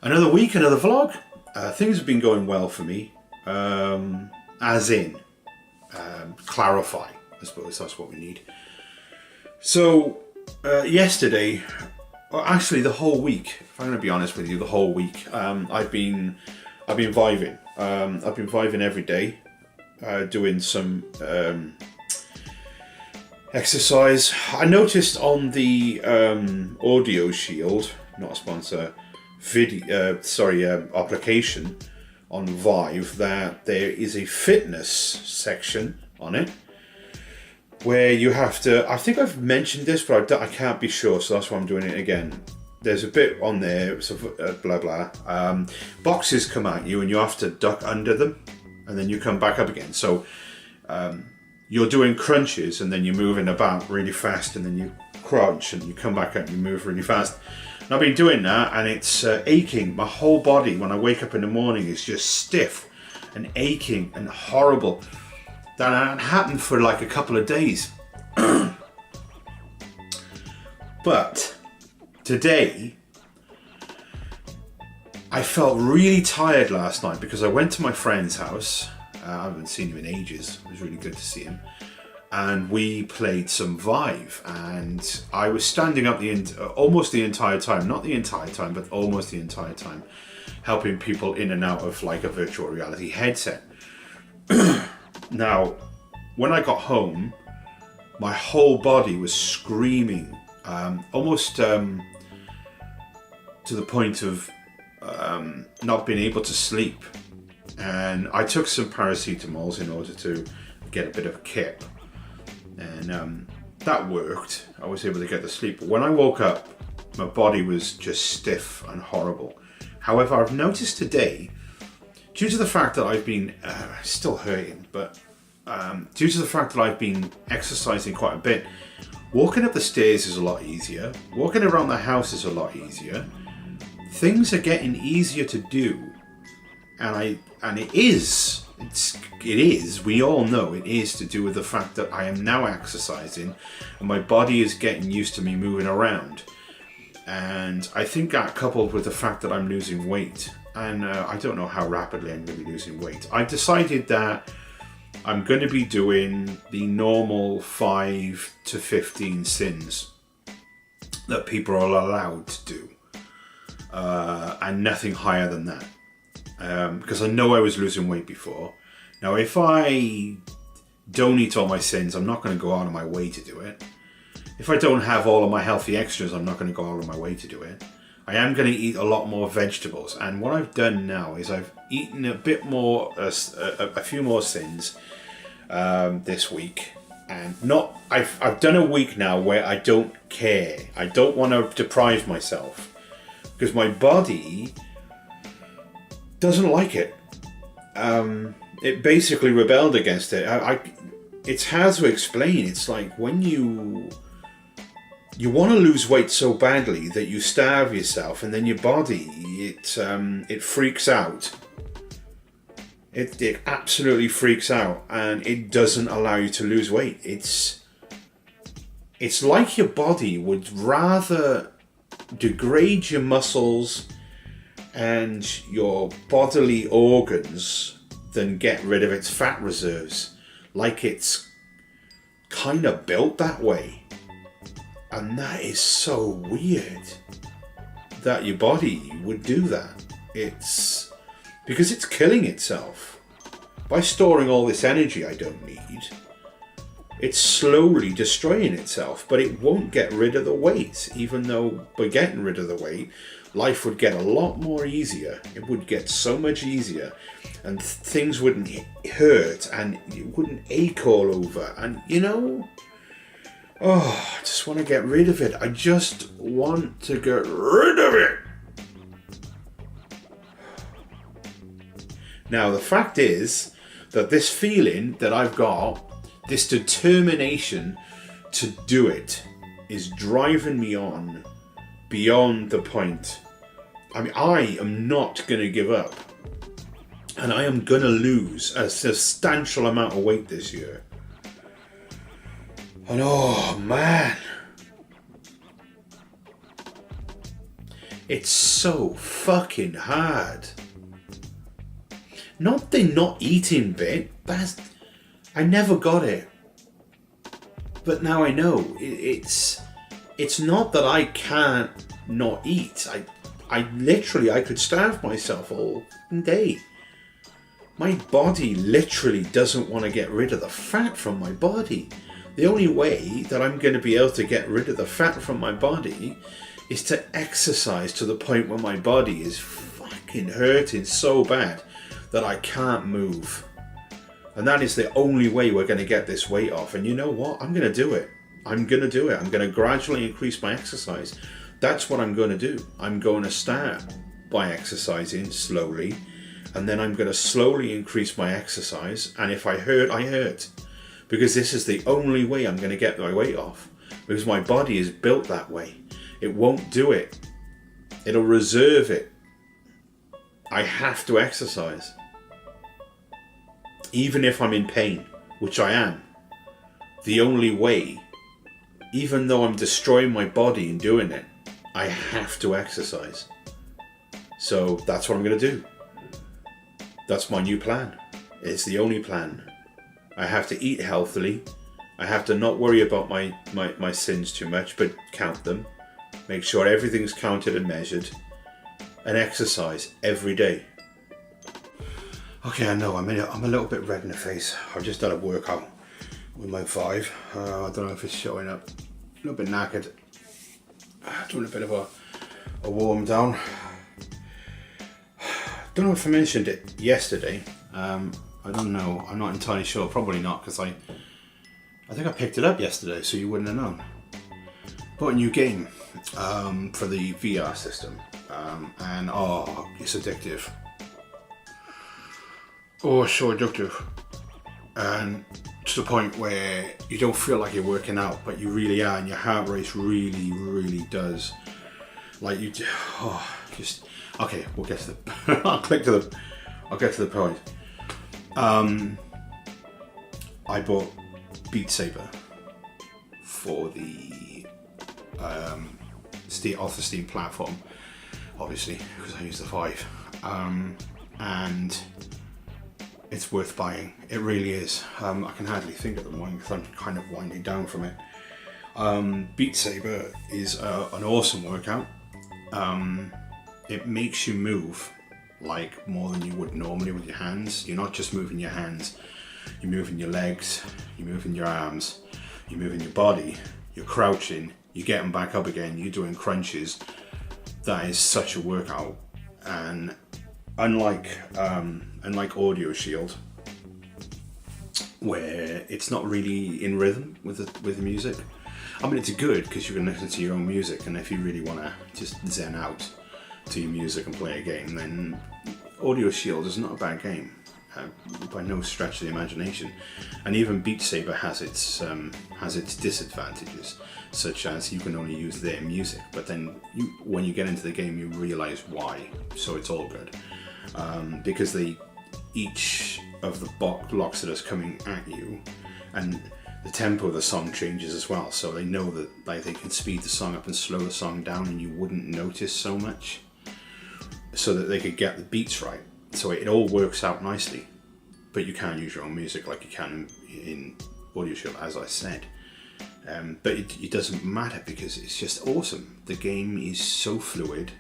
Another week, another vlog. Things have been going well for me. As in, clarify. I suppose that's what we need. So, yesterday, or actually the whole week, if I'm going to be honest with you, the whole week, I've been vibing. I've been vibing every day, doing some exercise. I noticed on the Audio Shield, not a sponsor, application on Vive, that there is a fitness section on it where you have to, I think I've mentioned this, but I can't be sure, so that's why I'm doing it again. There's a bit on there, so blah blah. Boxes come at you and you have to duck under them and then you come back up again. So you're doing crunches and then you're moving about really fast and then you crunch and you come back up and you move really fast. And I've been doing that and it's aching. My whole body when I wake up in the morning is just stiff and aching and horrible. That happened for like a couple of days. But today, I felt really tired last night because I went to my friend's house. I haven't seen him in ages. It was really good to see him. And we played some Vive. And I was standing up almost the entire time. Not the entire time, but almost the entire time. Helping people in and out of like a virtual reality headset. Now, when I got home, my whole body was screaming. Almost to the point of not being able to sleep. And I took some paracetamols in order to get a bit of a kip. And that worked. I was able to get to sleep. But when I woke up, my body was just stiff and horrible. However, I've noticed today, due to the fact that I've been still hurting, but due to the fact that I've been exercising quite a bit, walking up the stairs is a lot easier. Walking around the house is a lot easier. Things are getting easier to do, and it is. We all know it is to do with the fact that I am now exercising, and my body is getting used to me moving around. And I think that coupled with the fact that I'm losing weight, and I don't know how rapidly I'm going to be losing weight. I've decided that I'm going to be doing the normal 5 to 15 sins that people are allowed to do. And nothing higher than that. Because I know I was losing weight before. Now, if I don't eat all my sins, I'm not going to go out of my way to do it. If I don't have all of my healthy extras, I'm not going to go out of my way to do it. I am going to eat a lot more vegetables. And what I've done now is I've eaten a bit more, a few more sins this week. And I've done a week now where I don't care. I don't want to deprive myself. Because my body doesn't like it. It basically rebelled against it. It's hard to explain. It's like when you want to lose weight so badly that you starve yourself, and then your body it freaks out. It absolutely freaks out, and it doesn't allow you to lose weight. It's like your body would rather degrade your muscles and your bodily organs than get rid of its fat reserves. Like it's kind of built that way. And that is so weird that your body would do that. It's because it's killing itself. By storing all this energy I don't need, it's slowly destroying itself, but it won't get rid of the weight, even though by getting rid of the weight, life would get a lot more easier. It would get so much easier, and things wouldn't hurt, and you wouldn't ache all over, and I just want to get rid of it. I just want to get rid of it. Now, the fact is that this feeling that I've got, this determination to do it, is driving me on beyond the point. I mean, I am not going to give up. And I am going to lose a substantial amount of weight this year. And oh man. It's so fucking hard. Not the not eating bit. I never got it. But now I know. It's not that I can't not eat. I could starve myself all day. My body literally doesn't want to get rid of the fat from my body. The only way that I'm going to be able to get rid of the fat from my body is to exercise to the point where my body is fucking hurting so bad that I can't move. And that is the only way we're going to get this weight off. And you know what? I'm going to do it. I'm going to gradually increase my exercise. That's what I'm going to do. I'm going to start by exercising slowly. And then I'm going to slowly increase my exercise. And if I hurt, I hurt. Because this is the only way I'm going to get my weight off. Because my body is built that way. It won't do it. It'll reserve it. I have to exercise. Even if I'm in pain, which I am. The only way, even though I'm destroying my body in doing it, I have to exercise. So that's what I'm going to do. That's my new plan. It's the only plan. I have to eat healthily. I have to not worry about my sins too much, but count them. Make sure everything's counted and measured. And exercise every day. Okay, I know, I'm a little bit red in the face. I've just done a workout with my Vive. I don't know if it's showing up. A little bit knackered. Doing a bit of a warm down. Don't know if I mentioned it yesterday. I don't know. I'm not entirely sure. Probably not, because I think I picked it up yesterday, so you wouldn't have known. Bought a new game for the VR system, and it's addictive. Oh, so addictive. And to the point where you don't feel like you're working out, but you really are, and your heart rate really, really does. Like okay, we'll get to the I'll get to the point. I bought Beat Saber for the off the Steam platform, obviously, because I use the Vive, and it's worth buying. It really is. I can hardly think at the moment because I'm kind of winding down from it. Beat Saber is an awesome workout. It makes you move like more than you would normally with your hands. You're not just moving your hands, you're moving your legs, you're moving your arms, you're moving your body, you're crouching, you're getting back up again, you're doing crunches. That is such a workout. And unlike Audio Shield, where it's not really in rhythm with the music. I mean, it's good because you can listen to your own music, and if you really want to just zen out to your music and play a game, then Audio Shield is not a bad game, by no stretch of the imagination. And even Beat Saber has its disadvantages, such as you can only use their music, but then when you get into the game you realise why, so it's all good. Because each of the blocks that is coming at you, and the tempo of the song changes as well, so they know that they can speed the song up and slow the song down and you wouldn't notice so much, so that they could get the beats right. So it all works out nicely, but you can't use your own music like you can in Audio Shield, as I said. But it doesn't matter because it's just awesome. The game is so fluid.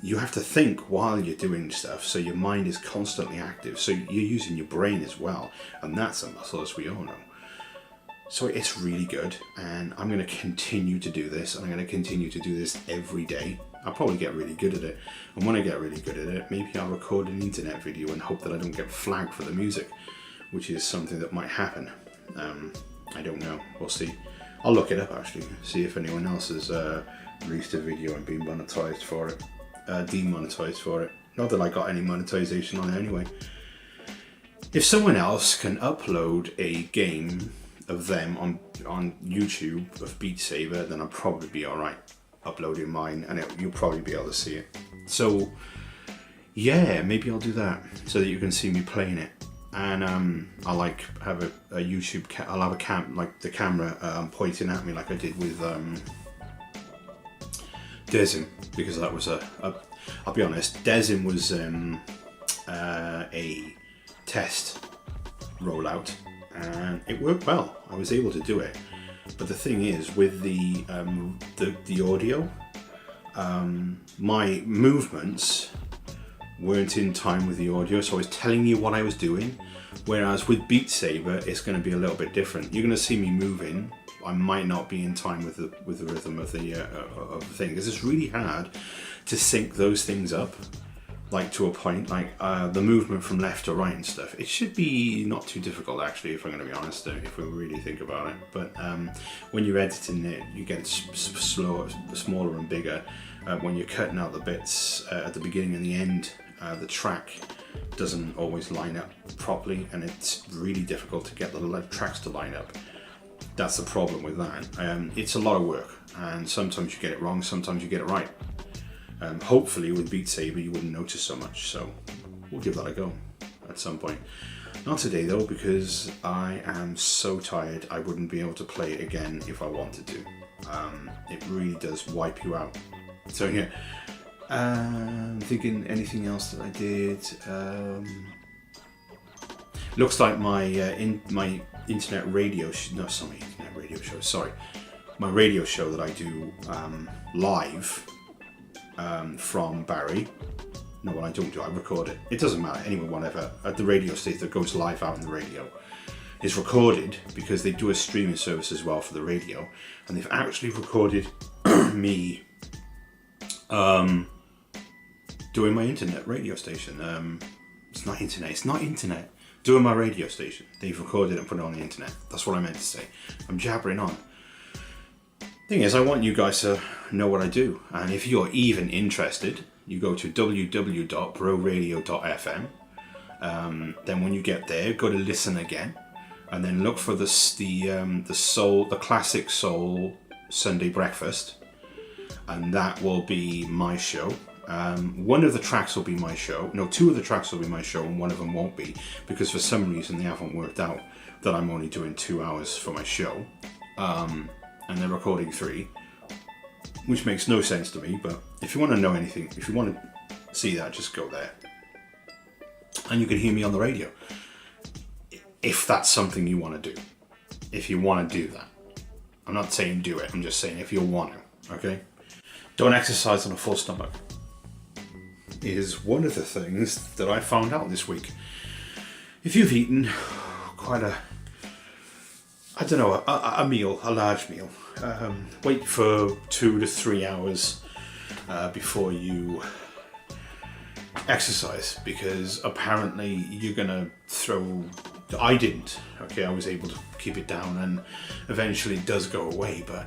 You have to think while you're doing stuff, so your mind is constantly active. So you're using your brain as well, and that's a muscle, as we all know. So it's really good, and I'm going to continue to do this, and I'm going to continue to do this every day. I'll probably get really good at it, and when I get really good at it, maybe I'll record an internet video and hope that I don't get flagged for the music, which is something that might happen. I don't know, we'll see. I'll look it up actually, see if anyone else has released a video and been monetized for it, demonetized for it. Not that I got any monetization on it anyway. If someone else can upload a game of them on YouTube of Beat Saber, then I'll probably be alright uploading mine, and you'll probably be able to see it. So yeah, maybe I'll do that so that you can see me playing it. And I'll have a YouTube. I'll have the camera pointing at me like I did with DESIM, because that was I'll be honest, DESIM was a test rollout, and it worked well. I was able to do it, but the thing is, with the audio, my movements weren't in time with the audio, so I was telling you what I was doing. Whereas with Beat Saber, it's going to be a little bit different. You're going to see me moving. I might not be in time with the rhythm of the thing, because it's really hard to sync those things up, like to a point, like the movement from left to right and stuff. It should be not too difficult, actually, if I'm going to be honest, if we really think about it. But when you're editing it, you get slower, smaller and bigger. When you're cutting out the bits at the beginning and the end, the track doesn't always line up properly, and it's really difficult to get the tracks to line up. That's the problem with that. It's a lot of work, and sometimes you get it wrong, sometimes you get it right. Hopefully with Beat Saber you wouldn't notice so much, so we'll give that a go at some point. Not today though, because I am so tired I wouldn't be able to play it again if I wanted to. It really does wipe you out. So yeah, I'm thinking anything else that I did. Looks like my internet radio my radio show that I do live from Barry. No, what I don't do, I record it. It doesn't matter, anyway, whatever. At the radio station that goes live out on the radio is recorded, because they do a streaming service as well for the radio, and they've actually recorded me doing my internet radio station. It's not internet. Doing my radio station. They've recorded it and put it on the internet. That's what I meant to say. I'm jabbering on. Thing is, I want you guys to know what I do, and if you're even interested, you go to www.broradio.fm. Then when you get there, go to listen again, and then look for the classic soul Sunday breakfast, and that will be my show. One of the tracks will be my show. No, two of the tracks will be my show, and one of them won't be, because for some reason they haven't worked out that I'm only doing 2 hours for my show, and they're recording 3, which makes no sense to me. But if you want to know anything, if you want to see that, just go there, and you can hear me on the radio, if that's something you want to do. If you want to do that, I'm not saying do it, I'm just saying if you want to. Okay, don't exercise on a full stomach is one of the things that I found out this week. If you've eaten quite a meal, a large meal, wait for 2 to 3 hours before you exercise, because apparently you're gonna I didn't, okay, I was able to keep it down, and eventually it does go away, but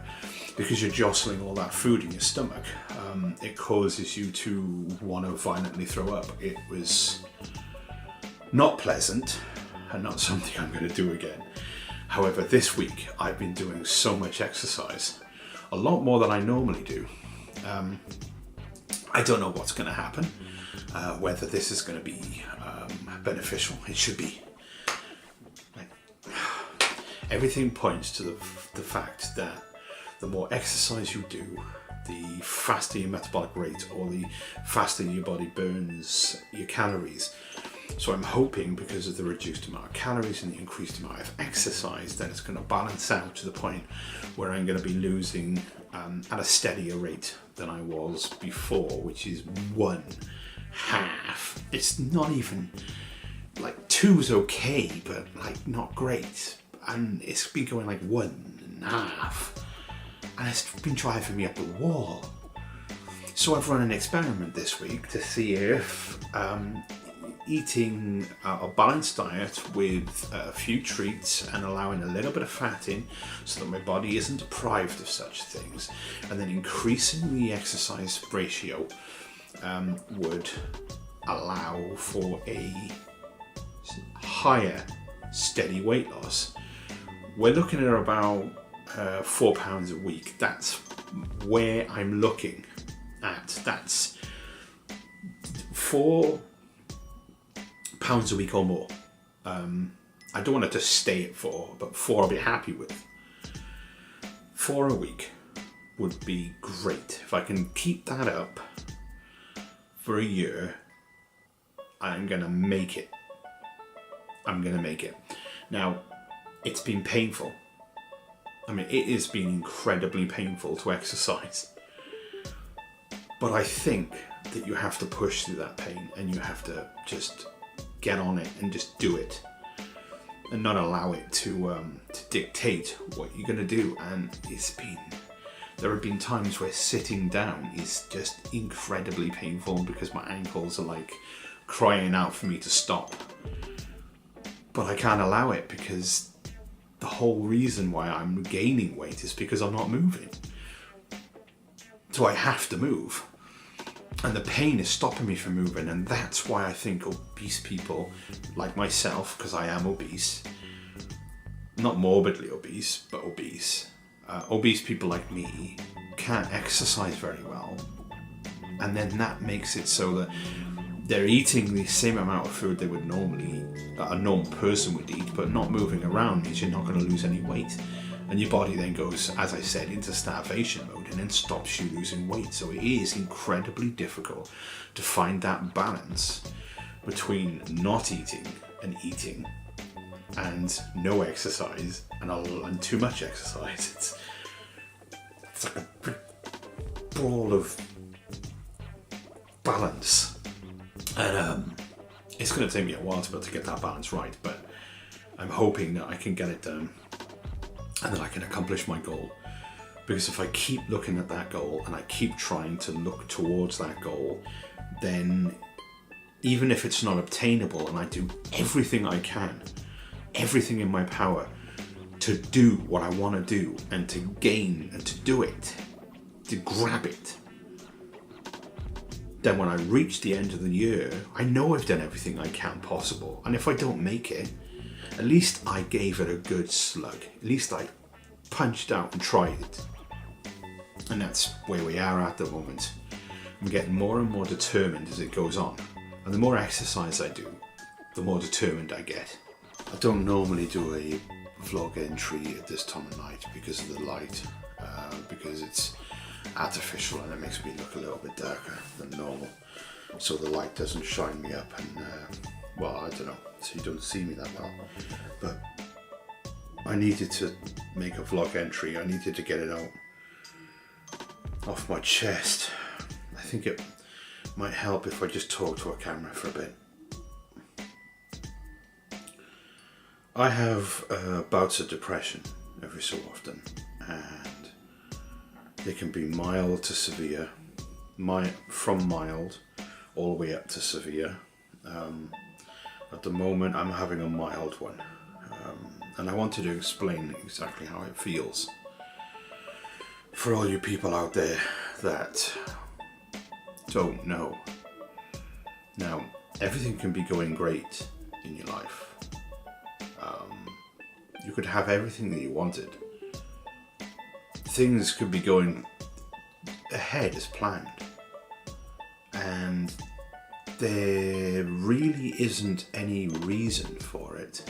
because you're jostling all that food in your stomach, it causes you to want to violently throw up. It was not pleasant, and not something I'm going to do again. However, this week I've been doing so much exercise, a lot more than I normally do. I don't know what's going to happen, whether this is going to be beneficial. It should be. Everything points to the fact that the more exercise you do, the faster your metabolic rate, or the faster your body burns your calories. So I'm hoping, because of the reduced amount of calories and the increased amount of exercise, that it's going to balance out to the point where I'm going to be losing at a steadier rate than I was before, which is 1/2. It's not even, like, 2's okay, but like not great. And it's been going like 1.5. And it's been driving me up the wall. So I've run an experiment this week to see if eating a balanced diet with a few treats and allowing a little bit of fat in, so that my body isn't deprived of such things, and then increasing the exercise ratio would allow for a higher steady weight loss. We're looking at about 4 pounds a week. That's where I'm looking at. That's 4 pounds a week or more. I don't want it to stay at 4, but 4 I'll be happy with. 4 a week. would be great. If I can keep that up for a year, I'm gonna make it. I'm gonna make it. Now, it's been painful. I mean, it has been incredibly painful to exercise. But I think that you have to push through that pain, and you have to just get on it and just do it, and not allow it to dictate what you're gonna do. And there have been times where sitting down is just incredibly painful because my ankles are like crying out for me to stop. But I can't allow it, because the whole reason why I'm gaining weight is because I'm not moving. So I have to move. And the pain is stopping me from moving, and that's why I think obese people like myself, because I am obese, not morbidly obese, but obese. Obese people like me can't exercise very well, and then that makes it so that they're eating the same amount of food they would normally, a normal person would eat, but not moving around means you're not going to lose any weight. And your body then goes, as I said, into starvation mode, and then stops you losing weight. So it is incredibly difficult to find that balance between not eating and eating, and no exercise and too much exercise. It's like a big ball of balance. And it's going to take me a while to be able to get that balance right, but I'm hoping that I can get it done, and that I can accomplish my goal. Because if I keep looking at that goal and I keep trying to look towards that goal, then even if it's not obtainable, and I do everything I can, everything in my power to do what I want to do, and to gain and to do it, to grab it, then when I reach the end of the year, I know I've done everything I can possible. And if I don't make it, at least I gave it a good slug. At least I punched out and tried it. And that's where we are at the moment. I'm getting more and more determined as it goes on. And the more exercise I do, the more determined I get. I don't normally do a vlog entry at this time of night because of the light, because it's artificial and it makes me look a little bit darker than normal. So the light doesn't shine me up, and well, I don't know, so you don't see me that well. But I needed to make a vlog entry. I needed to get it out off my chest. I think it might help if I just talk to a camera for a bit. I have bouts of depression every so often, and they can be mild to severe, from mild all the way up to severe. At the moment I'm having a mild one, and I wanted to explain exactly how it feels for all you people out there that don't know. Now, everything can be going great in your life. You could have everything that you wanted. Things could be going ahead as planned, and there really isn't any reason for it,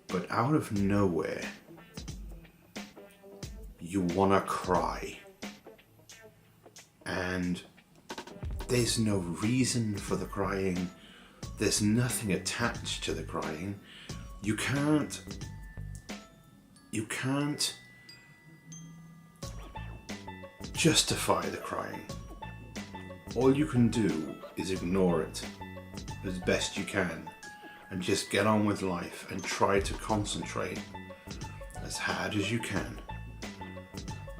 but out of nowhere you want to cry, and there's no reason for the crying. There's nothing attached to the crying. You can't justify the crying. All you can do is ignore it as best you can, and just get on with life and try to concentrate as hard as you can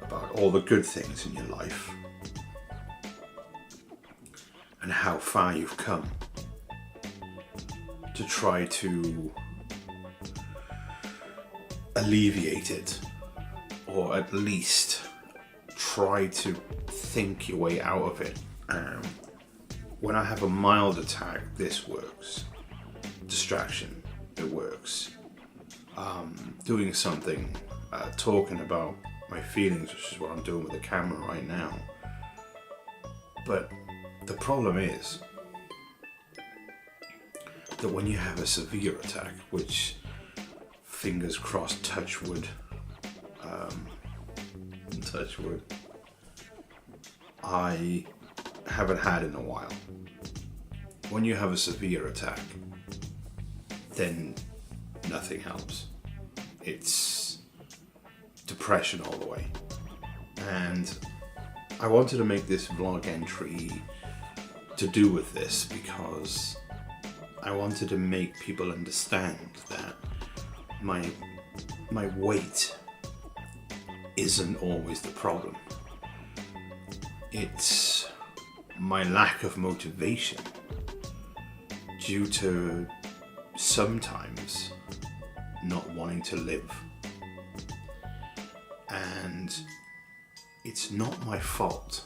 about all the good things in your life and how far you've come, to try to alleviate it, or at least try to think your way out of it. When I have a mild attack, this works. Distraction, it works. Doing something, talking about my feelings, which is what I'm doing with the camera right now. But the problem is that when you have a severe attack, which, fingers crossed, touch wood, touch wood, I haven't had in a while. When you have a severe attack, then nothing helps. It's depression all the way. And I wanted to make this vlog entry to do with this because I wanted to make people understand that my weight isn't always the problem. It's my lack of motivation due to sometimes not wanting to live. And it's not my fault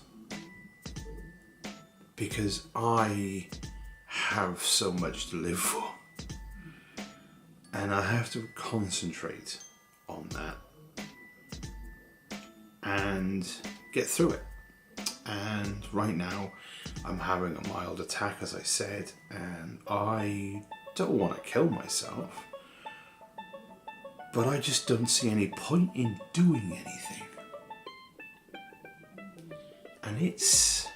because I have so much to live for and I have to concentrate on that and get through it. And right now I'm having a mild attack, as I said, and I don't want to kill myself, but I just don't see any point in doing anything. And it's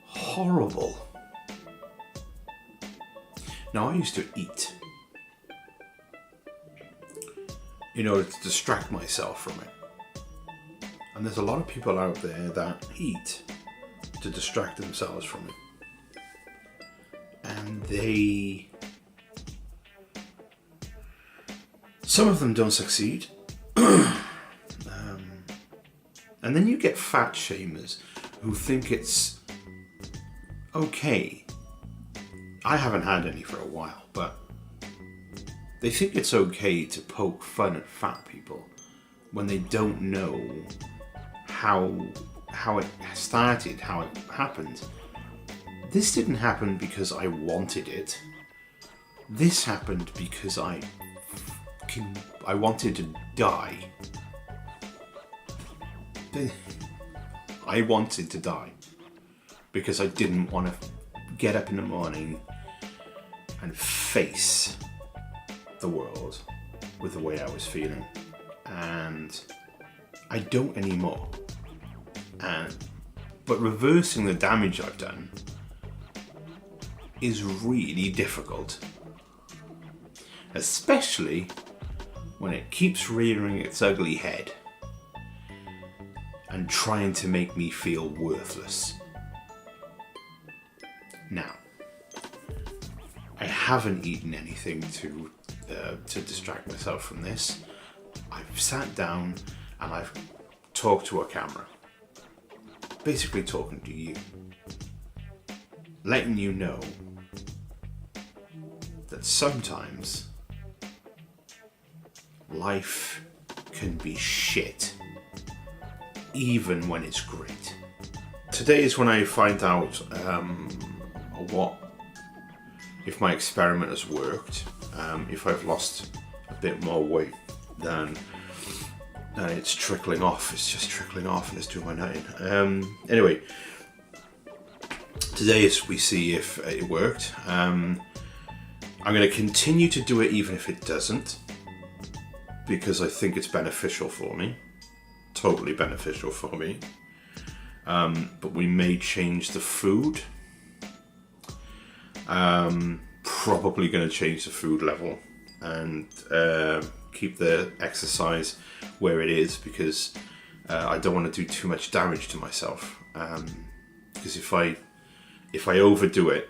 horrible. Now, I used to eat in order to distract myself from it. And there's a lot of people out there that eat to distract themselves from it. And some of them don't succeed. And then you get fat shamers who think it's okay. I haven't had any for a while, but they think it's okay to poke fun at fat people when they don't know how it started, how it happened. This didn't happen because I wanted it. This happened because I wanted to die. I wanted to die because I didn't want to get up in the morning and face the world with the way I was feeling. And I don't anymore. But reversing the damage I've done is really difficult. Especially when it keeps rearing its ugly head and trying to make me feel worthless. Now, I haven't eaten anything to distract myself from this. I've sat down and I've talked to a camera. Basically talking to you. Letting you know that sometimes life can be shit, even when it's great. Today is when I find out if my experiment has worked, if I've lost a bit more weight than it's trickling off. It's just trickling off and it's doing my nutting. Anyway, today we see if it worked. I'm going to continue to do it even if it doesn't, because I think it's beneficial for me. Totally beneficial for me. But we may change the food. Probably going to change the food level and keep the exercise where it is, because I don't want to do too much damage to myself. Because if I overdo it,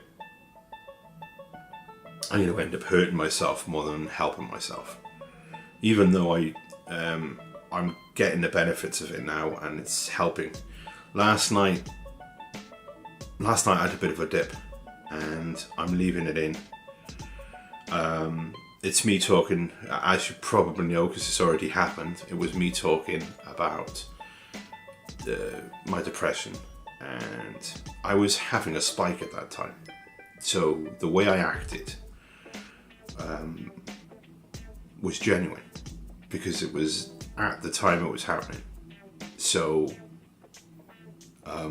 I'm going to end up hurting myself more than helping myself. Even though I'm getting the benefits of it now and it's helping. Last night I had a bit of a dip and I'm leaving it in. It's me talking, as you probably know because it's already happened, it was me talking about my depression, and I was having a spike at that time. So the way I acted was genuine, because it was at the time it was happening. So I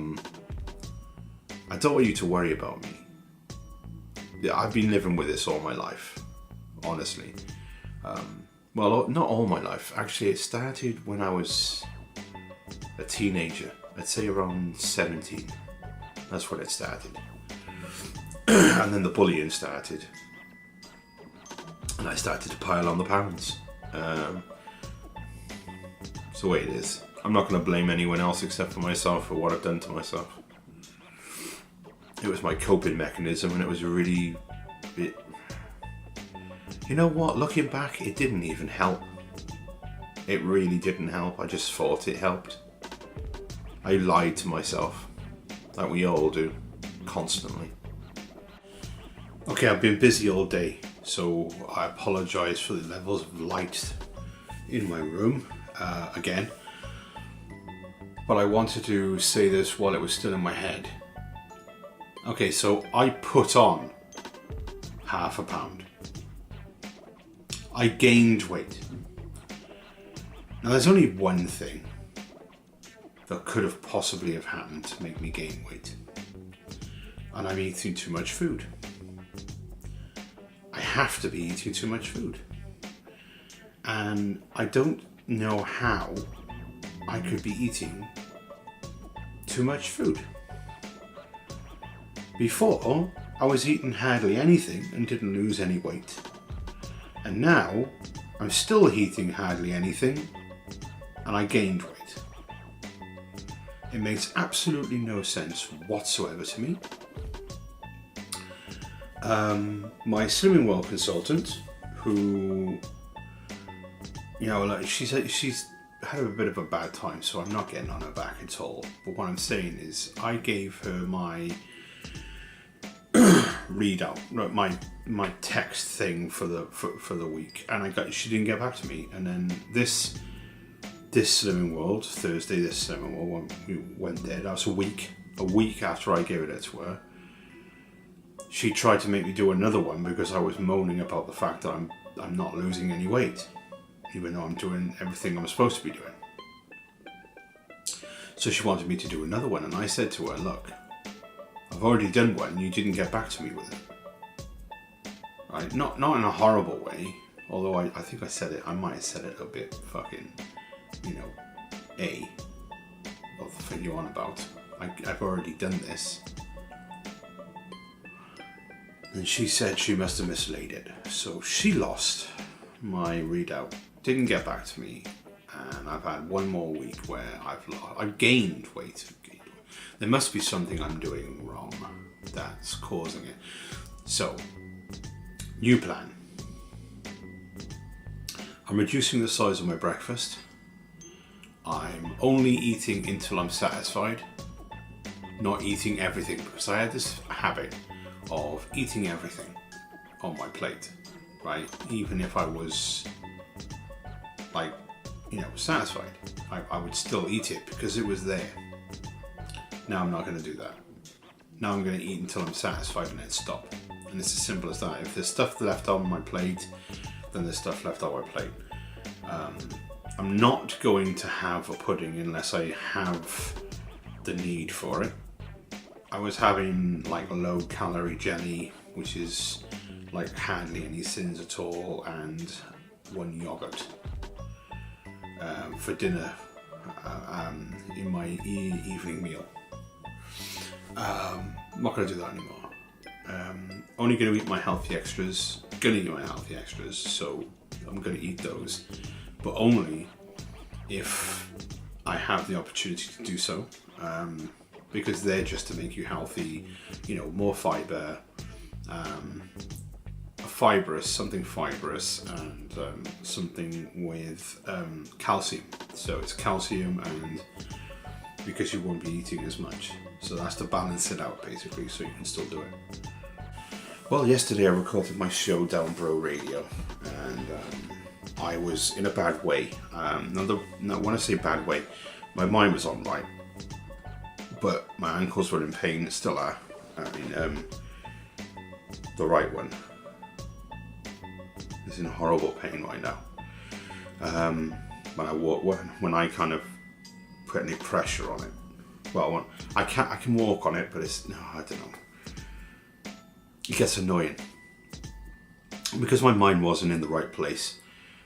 don't want you to worry about me. I've been living with this all my life, honestly. well, not all my life. Actually, it started when I was a teenager. I'd say around 17. That's when it started. And then the bullying started. And I started to pile on the pounds. It's the way it is. I'm not going to blame anyone else except for myself for what I've done to myself. It was my coping mechanism, and it was really... You know what? Looking back, it didn't even help. It really didn't help. I just thought it helped. I lied to myself, like we all do, constantly. Okay, I've been busy all day, so I apologise for the levels of light in my room again. But I wanted to say this while it was still in my head. Okay, so I put on half a pound. I gained weight. Now there's only one thing that could have possibly have happened to make me gain weight. And I'm eating too much food. I have to be eating too much food. And I don't know how I could be eating too much food. Before, I was eating hardly anything and didn't lose any weight. And now, I'm still eating hardly anything and I gained weight. It makes absolutely no sense whatsoever to me. My Slimming World consultant, who, you know, like she's had a bit of a bad time, so I'm not getting on her back at all. But what I'm saying is, I gave her my readout, my text thing for the week, and she didn't get back to me. And then this Slimming World Thursday, this Slimming World when we went there, that was a week after I gave it to her. She tried to make me do another one because I was moaning about the fact that I'm not losing any weight, even though I'm doing everything I'm supposed to be doing. So she wanted me to do another one, and I said to her, look, I've already done one, you didn't get back to me with it. Right? Not in a horrible way, although I think I might have said it a bit fucking, of the thing you're on about. I've already done this. And she said she must have mislaid it. So she lost my readout, didn't get back to me, and I've had one more week where I've gained weight. There must be something I'm doing wrong that's causing it. So, new plan. I'm reducing the size of my breakfast. I'm only eating until I'm satisfied, not eating everything, because I had this habit of eating everything on my plate, right? Even if I was satisfied, I would still eat it because it was there. Now I'm not going to do that. Now I'm going to eat until I'm satisfied and then stop. And it's as simple as that. If there's stuff left on my plate, then there's stuff left on my plate. I'm not going to have a pudding unless I have the need for it. I was having like a low calorie jelly, which is like hardly any sins at all, and one yogurt for dinner in my evening meal. I'm not going to do that anymore. Only going to eat my healthy extras. So I'm going to eat those, but only if I have the opportunity to do so, because they're just to make you healthy. More fibre, something fibrous, and something with calcium. So it's calcium, and because you won't be eating as much. So that's to balance it out, basically, so you can still do it. Well, yesterday I recorded my show down Bro Radio, and I was in a bad way. When I say bad way, my mind was on right, but my ankles were in pain, still are. The right one is in horrible pain right now. When I kind of put any pressure on it, well, I can walk on it, but I don't know. It gets annoying because my mind wasn't in the right place.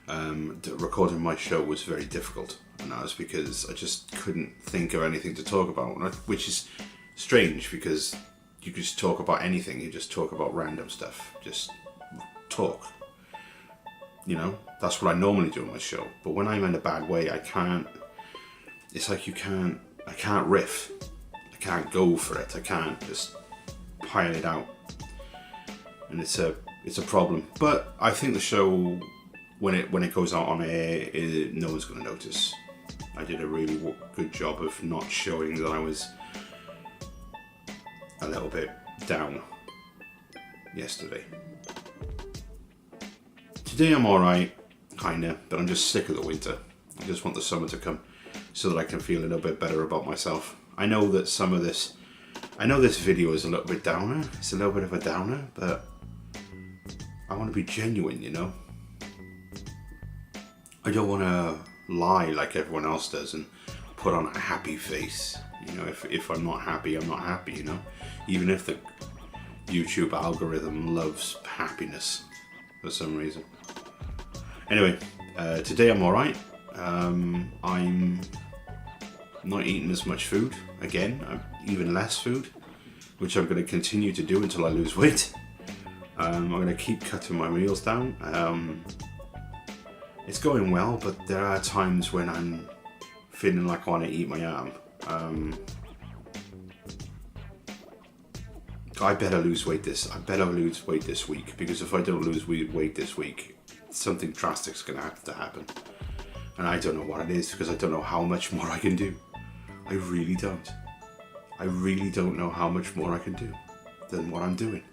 recording my show was very difficult, and that was because I just couldn't think of anything to talk about, which is strange because you could just talk about anything. You just talk about random stuff, just talk. You know, that's what I normally do on my show. But when I'm in a bad way, I can't. It's like I can't riff. I can't go for it. I can't just pile it out, and it's a problem. But I think the show, when it goes out on air, no one's going to notice. I did a really good job of not showing that I was a little bit down yesterday. Today I'm alright, kinda, but I'm just sick of the winter. I just want the summer to come so that I can feel a little bit better about myself. I know that this video is a little bit downer. It's a little bit of a downer, but I want to be genuine, you know? I don't want to lie like everyone else does and put on a happy face. You know, if I'm not happy, I'm not happy, you know? Even if the YouTube algorithm loves happiness for some reason. Anyway, today I'm alright. I'm not eating as much food again, even less food, which I'm going to continue to do until I lose weight. I'm going to keep cutting my meals down. It's going well, but there are times when I'm feeling like I want to eat my arm. I better lose weight this week, because if I don't lose weight this week, something drastic is going to have to happen. And I don't know what it is, because I don't know how much more I can do. I really don't. I really don't know how much more I can do than what I'm doing.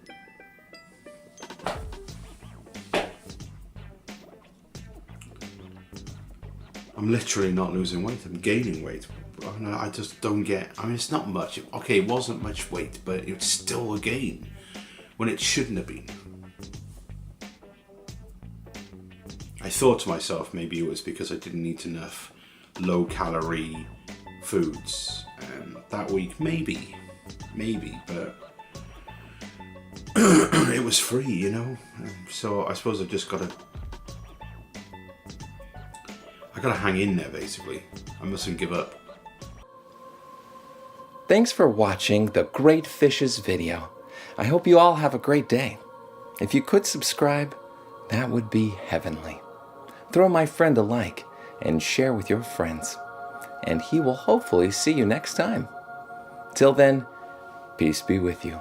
I'm literally not losing weight, I'm gaining weight. I just don't get, I mean, it's not much. Okay, it wasn't much weight, but it's still a gain when it shouldn't have been. I thought to myself, maybe it was because I didn't eat enough low-calorie foods, and that week, maybe, but it was free, you know. So I suppose I gotta hang in there. Basically, I mustn't give up. Thanks for watching the Great Fishes video. I hope you all have a great day. If you could subscribe, that would be heavenly. Throw my friend a like and share with your friends, and he will hopefully see you next time. Till then, peace be with you.